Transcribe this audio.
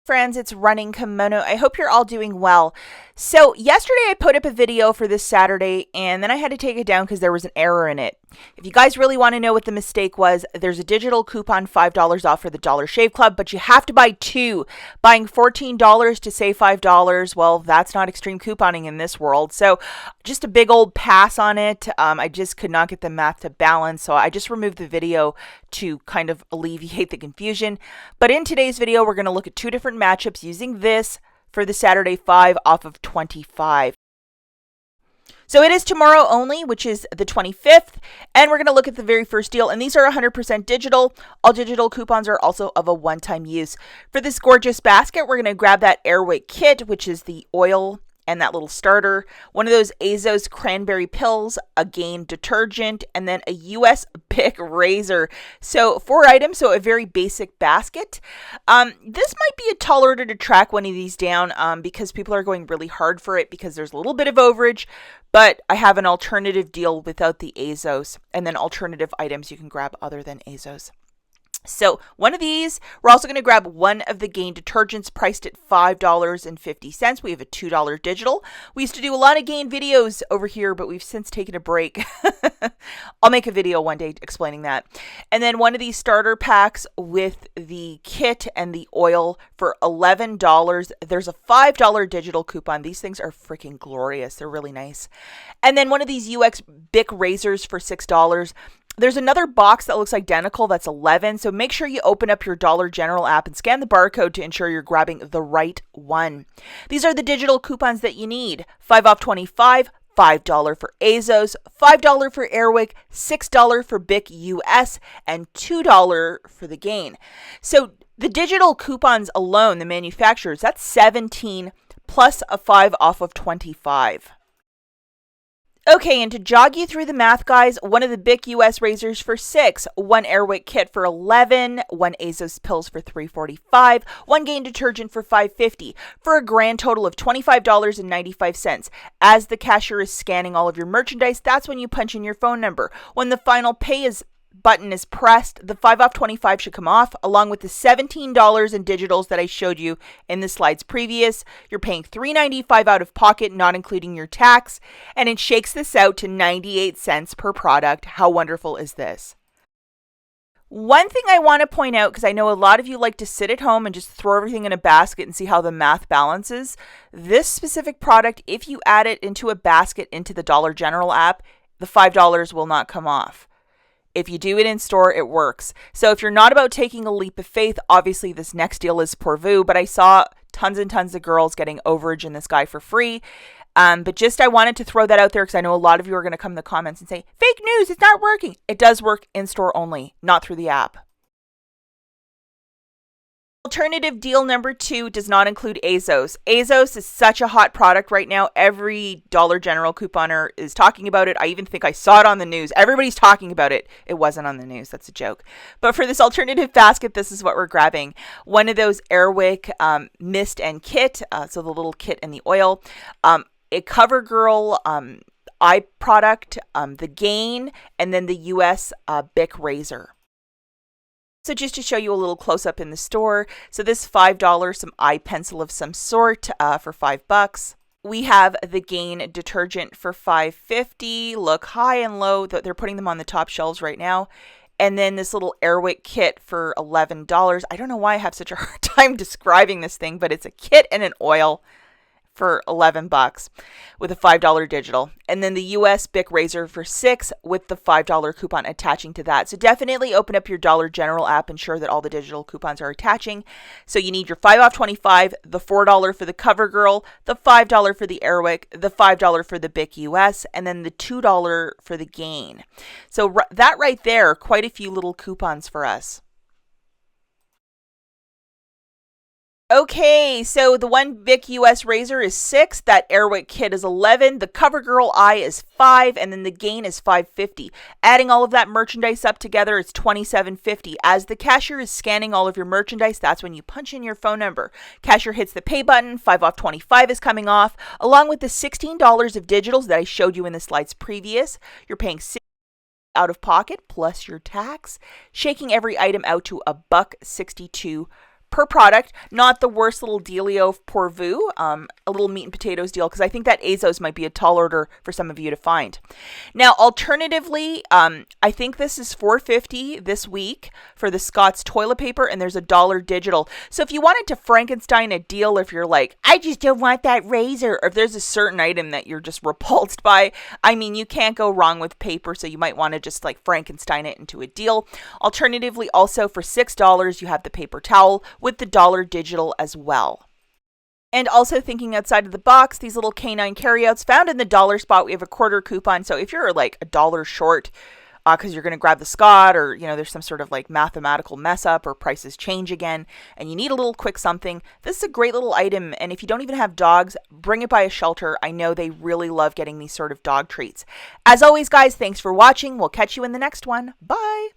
Friends, it's Running Kimono. I hope you're all doing well. So, yesterday I put up a video for this Saturday and then I had to take it down because there was an error in it. If you guys really want to know what the mistake was, there's a digital coupon $5 off for the Dollar Shave Club, but you have to buy two. Buying $14 to save $5, well, that's not extreme couponing in this world. So, just a big old pass on it. I just could not get the math to balance, so I just removed the video to kind of alleviate the confusion. But in today's video, we're going to look at two different matchups using this for the Saturday 5 off of 25. So it is tomorrow only, which is the 25th, and we're going to look at the very first deal, and these are 100% digital. All digital coupons are also of a one-time use. For this gorgeous basket, we're going to grab that Airwick kit, which is the oil and that little starter, one of those Azos cranberry pills, a Gain detergent, and then a US Bic razor. So 4 items, so a very basic basket. This might be a tall order to track one of these down because people are going really hard for it because there's a little bit of overage, but I have an alternative deal without the Azos, and then alternative items you can grab other than Azos. So one of these, we're also going to grab one of the Gain detergents priced at $5.50. We have a $2 digital. We used to do a lot of Gain videos over here, but we've since taken a break. I'll make a video one day explaining that. And then one of these starter packs with the kit and the oil for $11. There's a $5 digital coupon. These things are freaking glorious. They're really nice. And then one of these UX Bic razors for $6. There's another box that looks identical that's $11, so make sure you open up your Dollar General app and scan the barcode to ensure you're grabbing the right one. These are the digital coupons that you need. 5 off 25, $5 for Azos, $5 for Airwick, $6 for Bic US, and $2 for the Gain. So the digital coupons alone, the manufacturers, that's 17 plus a 5 off of 25. Okay, and to jog you through the math, guys, one of the Bic US razors for $6, one Airwick kit for $11, one Azos pills for $3.45, one Gain detergent for $5.50, for a grand total of $25.95. As the cashier is scanning all of your merchandise, that's when you punch in your phone number. When the final pay button is pressed, the 5 off 25 should come off, along with the $17 in digitals that I showed you in the slides previous. You're paying $3.95 out of pocket, not including your tax, and it shakes this out to 98 cents per product. How wonderful is this? One thing I want to point out, because I know a lot of you like to sit at home and just throw everything in a basket and see how the math balances. This specific product, if you add it into a basket into the Dollar General app, the $5 will not come off. If you do it in store, it works. So if you're not about taking a leap of faith, obviously this next deal is pourvu, but I saw tons and tons of girls getting overage in this guy for free. But just I wanted to throw that out there because I know a lot of you are going to come in the comments and say, fake news, it's not working. It does work in store only, not through the app. Alternative deal number 2 does not include Azos. Azos is such a hot product right now. Every Dollar General couponer is talking about it. I even think I saw it on the news. Everybody's talking about it. It wasn't on the news. That's a joke. But for this alternative basket, this is what we're grabbing. One of those Airwick mist and kit, so the little kit and the oil. A CoverGirl eye product, the Gain, and then the US Bic razor. So just to show you a little close-up in the store, so this $5, some eye pencil of some sort for $5. We have the Gain detergent for $5.50. Look, high and low, they're putting them on the top shelves right now. And then this little Airwick kit for $11. I don't know why I have such a hard time describing this thing, but it's a kit and an oil for $11 with a $5 digital. And then the US Bic razor for $6 with the $5 coupon attaching to that. So definitely open up your Dollar General app, ensure that all the digital coupons are attaching. So you need your 5 off 25, the $4 for the CoverGirl, the $5 for the Airwick, the $5 for the Bic US, and then the $2 for the Gain. So that right there, quite a few little coupons for us. Okay, so the one Bic US razor is $6, that Airwick kit is $11, the CoverGirl eye is $5, and then the Gain is $5.50. Adding all of that merchandise up together, it's $27.50. As the cashier is scanning all of your merchandise, that's when you punch in your phone number. Cashier hits the pay button, 5 off 25 is coming off, along with the $16 of digitals that I showed you in the slides previous. You're paying $6 out of pocket plus your tax, shaking every item out to $1.62 per product. Not the worst little dealio pour vous, a little meat and potatoes deal, because I think that Azos might be a tall order for some of you to find. Now, alternatively, I think this is $4.50 this week for the Scott's toilet paper, and there's $1 digital. So if you wanted to Frankenstein a deal, if you're like, I just don't want that razor, or if there's a certain item that you're just repulsed by, I mean, you can't go wrong with paper, so you might want to just like Frankenstein it into a deal. Alternatively, also for $6, you have the paper towel with the $1 digital as well. And also thinking outside of the box, these little canine carryouts found in the dollar spot. We have a quarter coupon. So if you're like $1 short because you're going to grab the Scott, or, you know, there's some sort of like mathematical mess up or prices change again and you need a little quick something, this is a great little item. And if you don't even have dogs, bring it by a shelter. I know they really love getting these sort of dog treats. As always, guys, thanks for watching. We'll catch you in the next one. Bye.